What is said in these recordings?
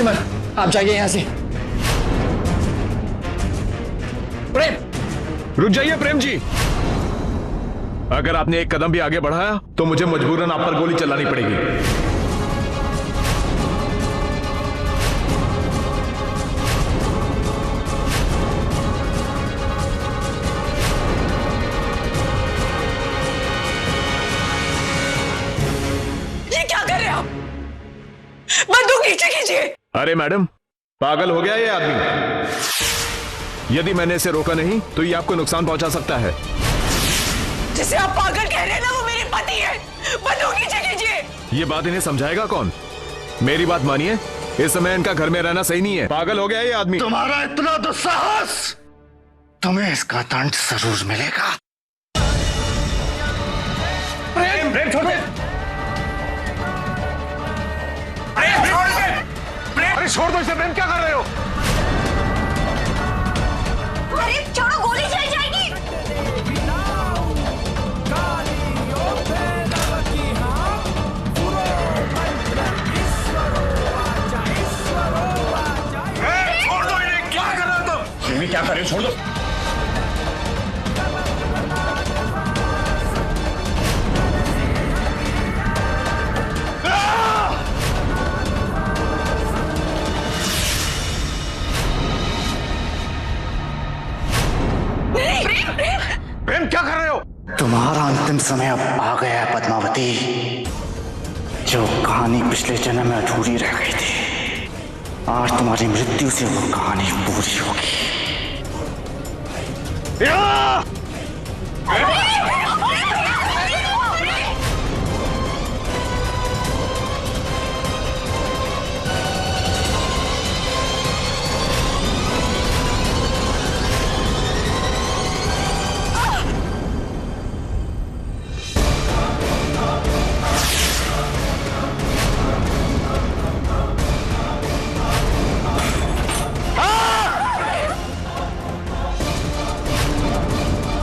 सिमर, आप जाइए यहां से। प्रेम, रुक जाइए प्रेम जी। अगर आपने एक कदम भी आगे बढ़ाया तो मुझे मजबूरन आप पर गोली चलानी पड़ेगी। ये क्या कर रहे हैं आप? बंदूक नीचे कीजिए। अरे मैडम, पागल हो गया ये आदमी। यदि मैंने इसे रोका नहीं तो ये आपको नुकसान पहुंचा सकता है। जिसे आप पागल कह रहे हैं ना, वो मेरे पति है। बंदूक नीचे कीजिए। ये बात इन्हें समझाएगा कौन? मेरी बात मानिए, इस समय इनका घर में रहना सही नहीं है। पागल हो गया ये आदमी। तुम्हारा इतना दुस्साहस, तुम्हें इसका दंड जरूर मिलेगा। प्रेम, प्रेम छोड़ दे। प्रेम, छोड़ दे। अरे छोड़ दो इसे। प्रेम, क्या कर रहे हो? अरे छोड़ो, गोली चल जाएगी। छोड़ दो इन्हें। क्या कर रहे हो तुम? क्या कर रहे हो? छोड़ दो। प्रेम, क्या कर रहे हो? तुम्हारा अंतिम समय अब आ गया है पद्मावती। जो कहानी पिछले जन्म में अधूरी रह गई थी, आज तुम्हारी मृत्यु से वो कहानी पूरी होगी।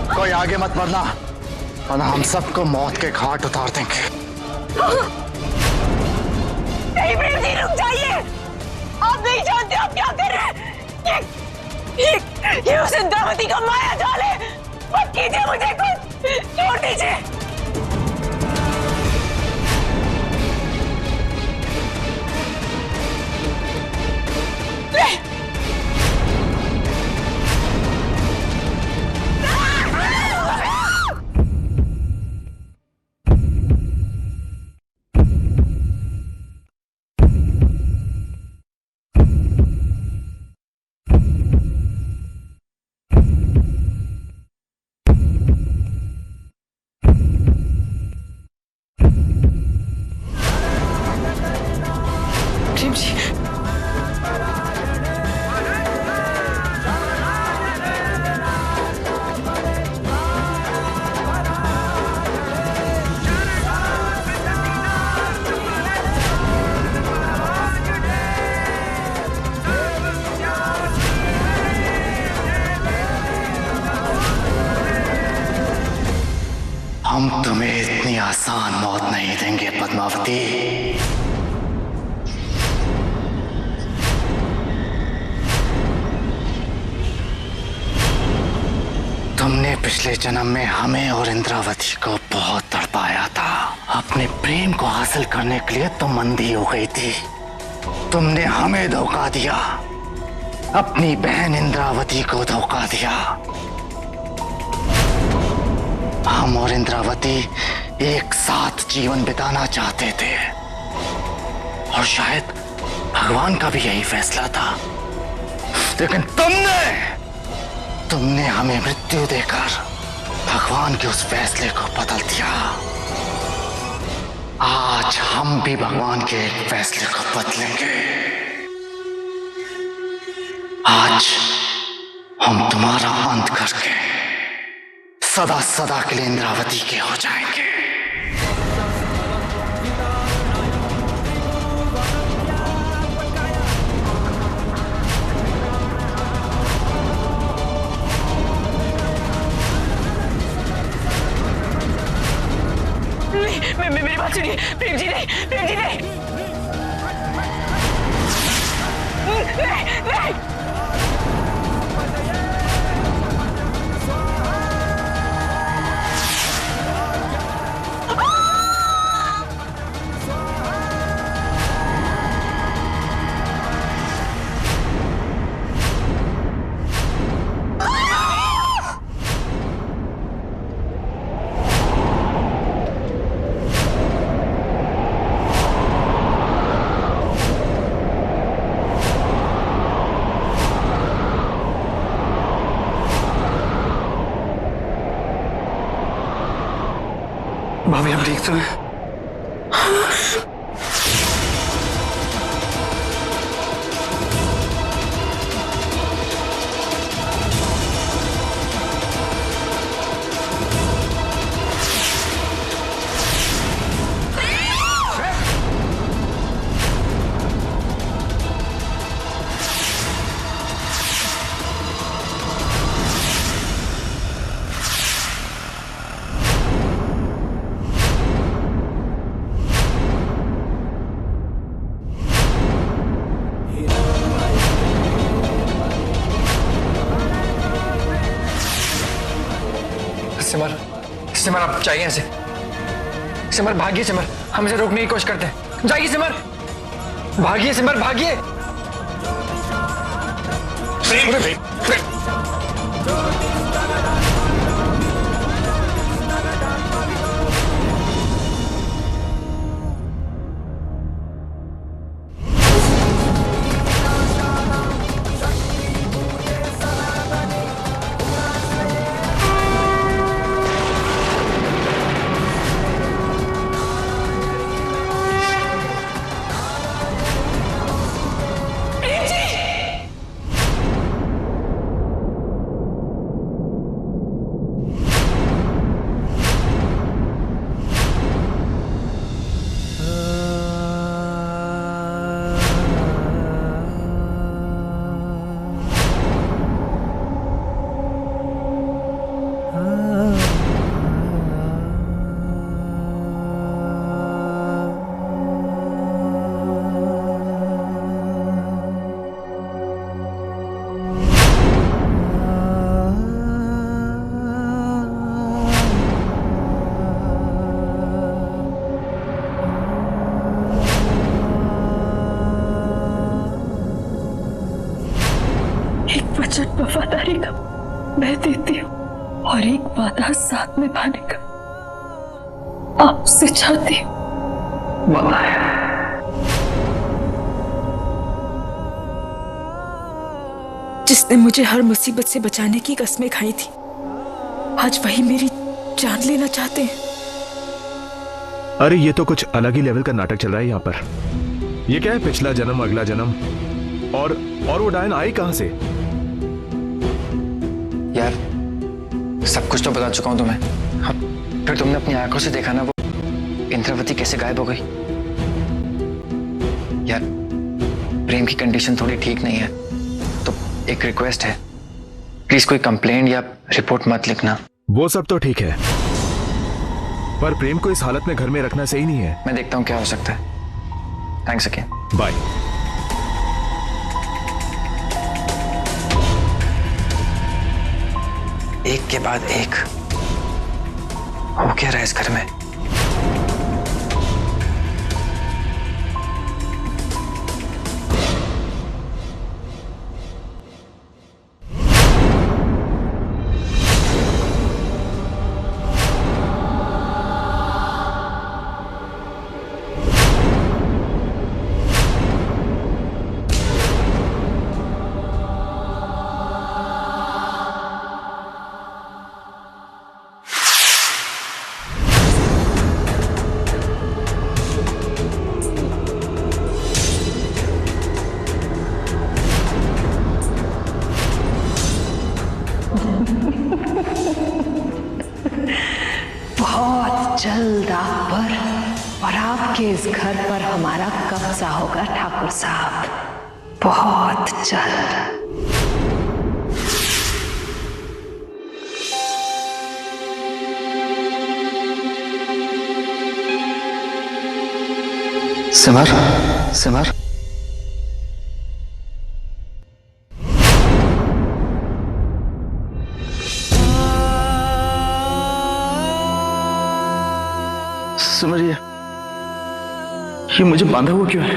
कोई आगे मत बढ़ना, वरना हम सबको मौत के घाट उतार देंगे। नहीं प्रेम जी, रुक जाइए। आप नहीं जानते आप क्या कर रहे हैं। ये उस इंद्रावती का माया जाल है। मत कीजिए मुझे कुछ, छोड़ दीजिए। प्रेम जी, हम तुम्हें इतनी आसान मौत नहीं देंगे पद्मावती। तुमने पिछले जन्म में हमें और इंद्रावती को बहुत तड़पाया था। अपने प्रेम को हासिल करने के लिए तुम अंधी हो गई थी। तुमने हमें धोखा दिया, अपनी बहन इंद्रावती को धोखा दिया। हम और इंद्रावती एक साथ जीवन बिताना चाहते थे, और शायद भगवान का भी यही फैसला था। लेकिन तुमने हमें मृत्यु देकर भगवान के उस फैसले को बदल दिया। आज हम भी भगवान के एक फैसले को बदलेंगे। आज हम तुम्हारा अंत करके सदा सदा के लिए इंद्रावती के हो जाएंगे। मेरी बात सुनिए। प्रेम जी नहीं, प्रेम जी नहीं। भाभी हम ठीक तो हैं? सिमर, सिमर आप जाइए ऐसे। सिमर भागिए, सिमर हम इसे रोकने की कोशिश करते हैं। जाइए सिमर, भागिए सिमर, भागिए। वचन वफादारी का मैं देती हूँ और एक वादा साथ निभाने का आपसे चाहती हूँ। जिसने मुझे हर मुसीबत से बचाने की कसमें खाई थी, आज वही मेरी जान लेना चाहते हैं। अरे ये तो कुछ अलग ही लेवल का नाटक चल रहा है यहाँ पर। ये क्या है, पिछला जन्म अगला जन्म, और वो डायन आई कहां से? यार सब कुछ तो बता चुका हूं तुम्हें। हाँ, फिर तुमने अपनी आंखों से देखा ना वो इंद्रावती कैसे गायब हो गई। यार प्रेम की कंडीशन थोड़ी ठीक नहीं है, तो एक रिक्वेस्ट है, प्लीज कोई कंप्लेंट या रिपोर्ट मत लिखना। वो सब तो ठीक है, पर प्रेम को इस हालत में घर में रखना सही नहीं है। मैं देखता हूं क्या हो सकता है। Thanks again. बाय। एक के बाद एक हो क्या रहा है इस घर में। बहुत जल्द आप पर और आपके इस घर पर हमारा कब्जा होगा ठाकुर साहब, बहुत जल्द। सिमर, सिमर सिमर, ये मुझे बांधा हुआ क्यों है?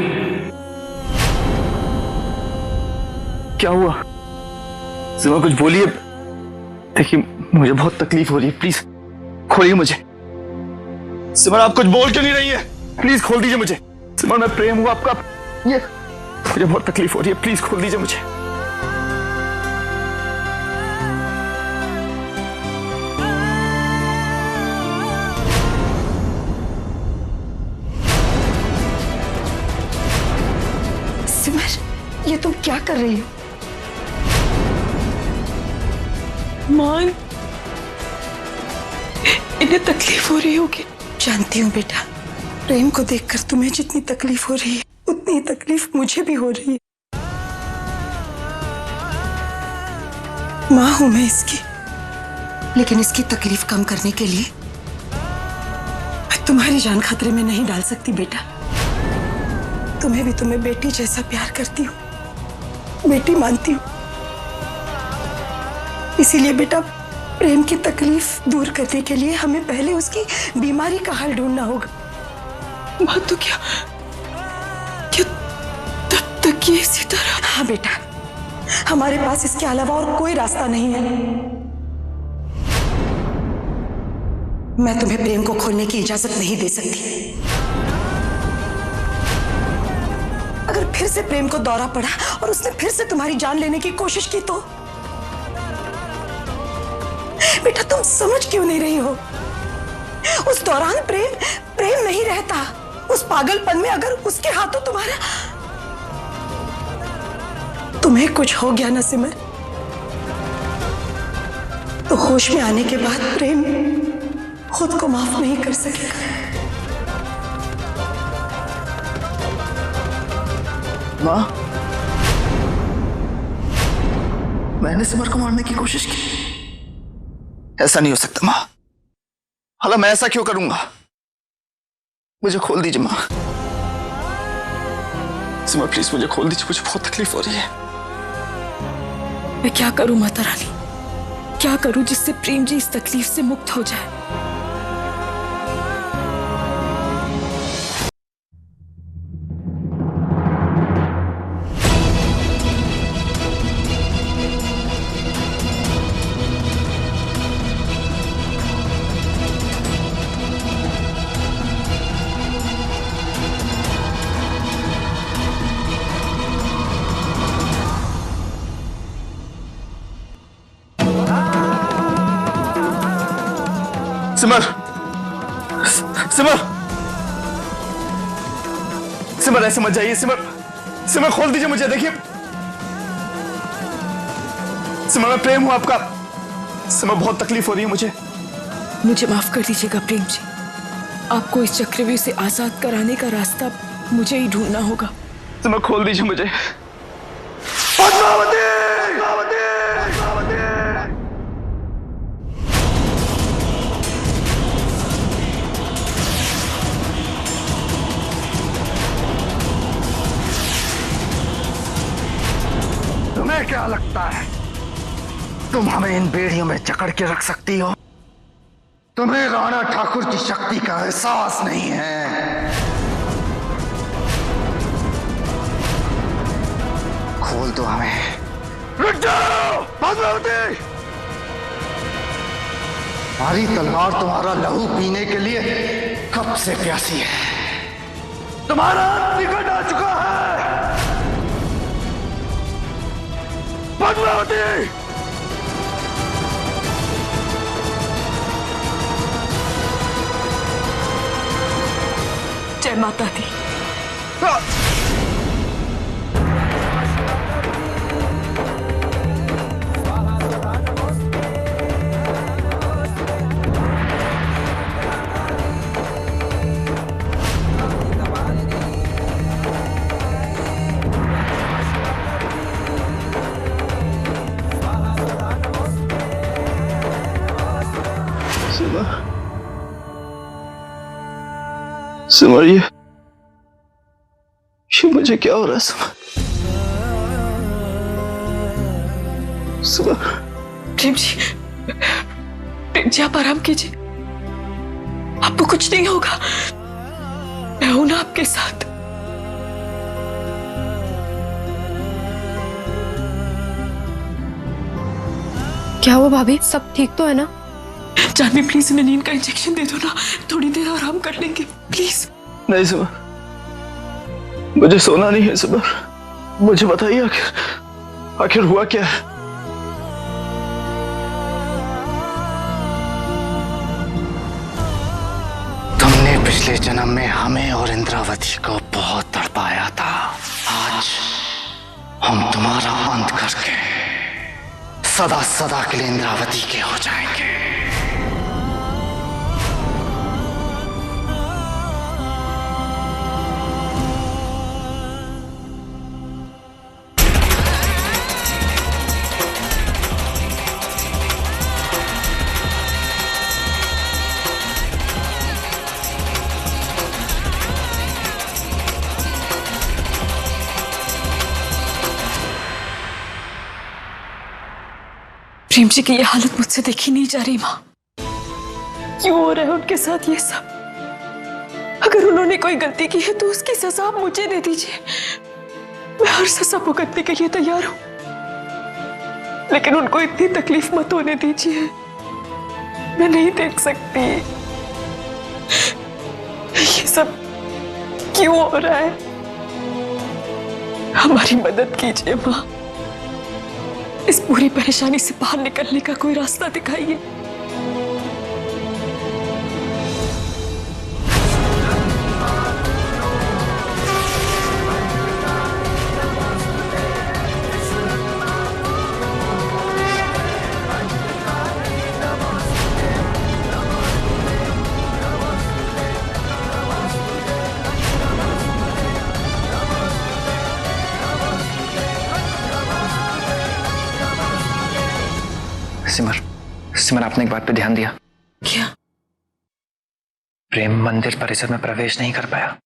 क्या हुआ? सिमर कुछ बोलिए। देखिए मुझे बहुत तकलीफ हो रही है, प्लीज खोलिए मुझे। सिमर आप कुछ बोल क्यों नहीं रही है? प्लीज खोल दीजिए मुझे। सिमर मैं प्रेम हूं आपका, ये मुझे बहुत तकलीफ हो रही है, प्लीज खोल दीजिए मुझे। सिमर, ये तुम क्या कर रही हो? मां, इन्हें तकलीफ हो रही होगी। जानती हूँ बेटा, प्रेम को देखकर तुम्हें जितनी तकलीफ हो रही है उतनी तकलीफ मुझे भी हो रही है। मां हूं मैं इसकी, लेकिन इसकी तकलीफ कम करने के लिए मैं तुम्हारी जान खतरे में नहीं डाल सकती बेटा। तुम्हें भी तुम्हें बेटी जैसा प्यार करती हूँ, बेटी मानती हूँ। इसीलिए बेटा, प्रेम की तकलीफ दूर करने के लिए हमें पहले उसकी बीमारी का हल ढूंढना होगा। मां तो क्या तब तक ये इसी तरह? हाँ बेटा, हमारे पास इसके अलावा और कोई रास्ता नहीं है। मैं तुम्हें प्रेम को खोलने की इजाजत नहीं दे सकती। अगर फिर से प्रेम को दौरा पड़ा और उसने फिर से तुम्हारी जान लेने की कोशिश की तो? बेटा तुम समझ क्यों नहीं रही हो? उस दौरान प्रेम नहीं रहता। उस पागलपन में अगर उसके हाथों तुम्हें कुछ हो गया ना सिमर, तो होश में आने के बाद प्रेम खुद को माफ नहीं कर सकेगा। मां, मैंने सिमर को मारने की कोशिश की? ऐसा नहीं हो सकता मां। हालांकि मैं ऐसा क्यों करूंगा? मुझे खोल दीजिए मां। सिमर प्लीज मुझे खोल दीजिए, मुझे बहुत तकलीफ हो रही है। मैं क्या करूं माता रानी, क्या करूं जिससे प्रेम जी इस तकलीफ से मुक्त हो जाए? सिमर, सिमर, सिमर ऐसे मत जाइए। सिमर, सिमर खोल दीजिए मुझे। देखिए सिमर मैं प्रेम हूं आपका। सिमर बहुत तकलीफ हो रही है मुझे माफ कर दीजिएगा प्रेम जी। आपको इस चक्रव्यूह से आजाद कराने का रास्ता मुझे ही ढूंढना होगा। सिमर खोल दीजिए मुझे। पद्मावती! पद्मावती! पद्मावती! तुम्हें क्या लगता है तुम हमें इन बेड़ियों में जकड़ के रख सकती हो? तुम्हें राणा ठाकुर की शक्ति का एहसास नहीं है। खोल दो हमें। रुक जाओ पद्मावती! हमारी तलवार तुम्हारा लहू पीने के लिए कब से प्यासी है। तुम्हारा अंत निकट आ चुका है पद्मावती! जय माता दी। सिमर, ये मुझे क्या हो रहा है सिमर? प्रेम जी आप आराम कीजिए। आपको कुछ नहीं होगा, मैं हूं ना आपके साथ। क्या हुआ भाभी, सब ठीक तो है ना? जानवी प्लीज इन्हें नींद का इंजेक्शन दे दो ना, थोड़ी देर आराम कर लेंगे प्लीज। नहीं सिमर, मुझे सोना नहीं है सिमर। मुझे बताइए आखिर हुआ क्या है? तुमने पिछले जन्म में हमें और इंद्रावती को बहुत तड़पाया था। आज हम तुम्हारा अंत करके सदा सदा के लिए इंद्रावती के हो जाएंगे। प्रेम जी की ये हालत मुझसे देखी नहीं जा रही माँ। क्यों हो रहा है उनके साथ ये सब? अगर उन्होंने कोई गलती की है तो उसकी सजा आप मुझे दे दीजिए, मैं हर सजा भुगतने के लिए तैयार हूं, लेकिन उनको इतनी तकलीफ मत होने दीजिए। मैं नहीं देख सकती ये सब क्यों हो रहा है। हमारी मदद कीजिए माँ, इस पूरी परेशानी से बाहर निकलने का कोई रास्ता दिखाइए। सिमर, सिमर आपने एक बात पे ध्यान दिया? क्या? प्रेम मंदिर परिसर में प्रवेश नहीं कर पाया।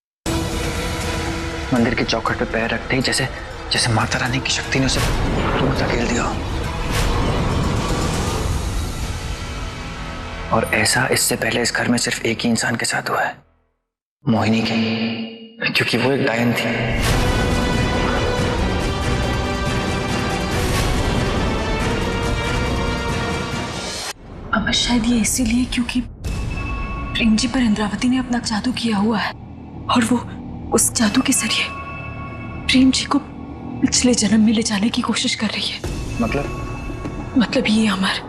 मंदिर के चौखट पे पैर रखते ही जैसे जैसे माता रानी की शक्ति ने उसे दूर धकेल दिया। और ऐसा इससे पहले इस घर में सिर्फ एक ही इंसान के साथ हुआ है, मोहिनी के, क्योंकि वो एक डायन थी। अब शायद ये इसीलिए क्योंकि प्रेम जी पर इंद्रावती ने अपना जादू किया हुआ है और वो उस जादू के जरिए प्रेम जी को पिछले जन्म में ले जाने की कोशिश कर रही है। मतलब ये अमर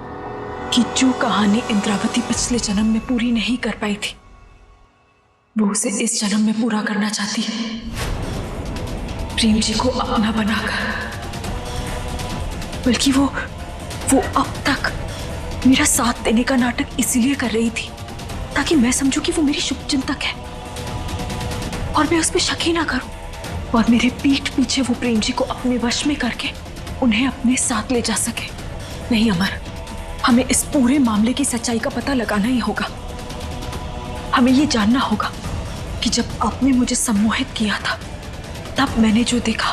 कि जो कहानी इंद्रावती पिछले जन्म में पूरी नहीं कर पाई थी, वो उसे इस जन्म में पूरा करना चाहती है, प्रेम जी को अपना बनाकर। बल्कि वो अब तक मेरा साथ देने का नाटक इसीलिए कर रही थी ताकि मैं समझूं कि वो मेरी शुभचिंतक है और मैं उस पर शक ही ना करूं, और मेरे पीठ पीछे वो प्रेम जी को अपने वश में करके उन्हें अपने साथ ले जा सके। नहीं अमर, हमें इस पूरे मामले की सच्चाई का पता लगाना ही होगा। हमें ये जानना होगा कि जब आपने मुझे सम्मोहित किया था तब मैंने जो देखा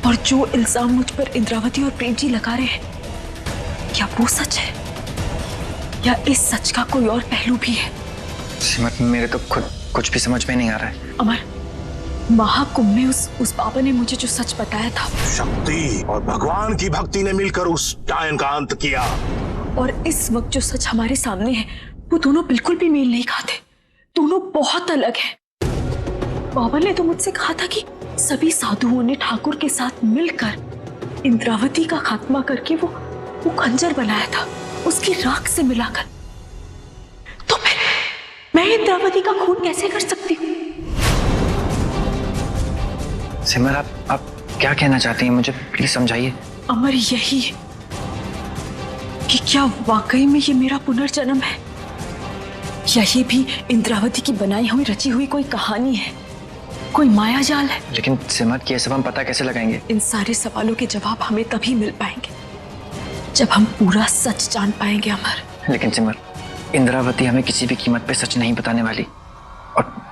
और जो इल्जाम मुझ पर इंद्रावती और प्रेम जी लगा रहे हैं, क्या वो सच है या इस सच का कोई और पहलू भी है? सिमर, मेरे तो खुद कुछ भी समझ में नहीं आ रहा है। अमर, महाकुंभ में उस बाबा ने मुझे जो सच बताया था, शक्ति और भगवान की भक्ति ने मिलकर उस डायन का अंत किया, और इस वक्त जो सच हमारे सामने है वो दोनों बिल्कुल भी मेल नहीं खाते, दोनों बहुत अलग हैं। बाबा ने तो मुझसे कहा था कि सभी साधुओं ने ठाकुर के साथ मिलकर इंद्रावती का खात्मा करके वो खंजर बनाया था उसकी राख से मिलाकर। तो मैं इंद्रावती का खून कैसे कर सकती हूँ? सिमर, आप क्या कहना चाहती हैं? मुझे प्लीज समझाइए। अमर, यही कि क्या वाकई में ये मेरा पुनर्जन्म है, यही भी इंद्रावती की बनाई हुई रची हुई कोई कहानी है, कोई माया जाल है? लेकिन सिमर, ये सब हम पता कैसे लगाएंगे? इन सारे सवालों के जवाब हमें तभी मिल पाएंगे जब हम पूरा सच जान पाएंगे अमर। लेकिन सिमर, इंद्रावती हमें किसी भी कीमत पे सच नहीं बताने वाली,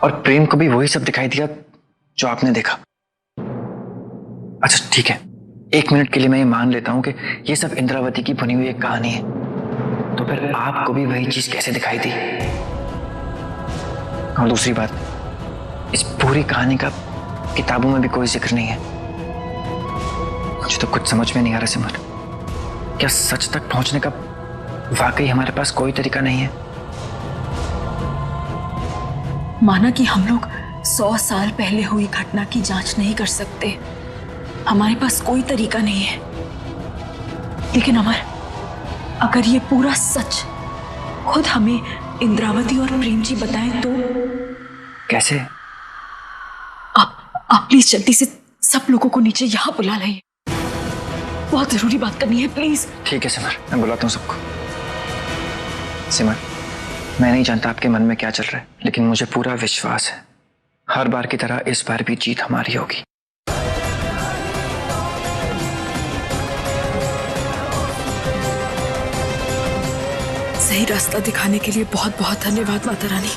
और प्रेम को भी वही सब दिखाई दिया जो आपने देखा। अच्छा ठीक है, 1 मिनट के लिए मैं ये मान लेता हूँ कि ये सब इंद्रावती की बुनी हुई एक कहानी है, तो फिर आपको भी वही चीज कैसे दिखाई दी? और दूसरी बात, इस पूरी कहानी का किताबों में भी कोई जिक्र नहीं है। मुझे तो कुछ समझ में नहीं आ रहा सिमर, क्या सच तक पहुंचने का वाकई हमारे पास कोई तरीका नहीं है? माना कि हम लोग 100 साल पहले हुई घटना की जांच नहीं कर सकते, हमारे पास कोई तरीका नहीं है, लेकिन अमर, अगर ये पूरा सच खुद हमें इंद्रावती और प्रेम जी बताएं तो? कैसे? आप प्लीज जल्दी से सब लोगों को नीचे यहाँ बुला लाइए, बहुत जरूरी बात करनी है, प्लीज। ठीक है सिमर, मैं बुलाता हूँ सबको। सिमर, मैं नहीं जानता आपके मन में क्या चल रहा है, लेकिन मुझे पूरा विश्वास है हर बार की तरह इस बार भी जीत हमारी होगी। सही रास्ता दिखाने के लिए बहुत बहुत धन्यवाद माता रानी।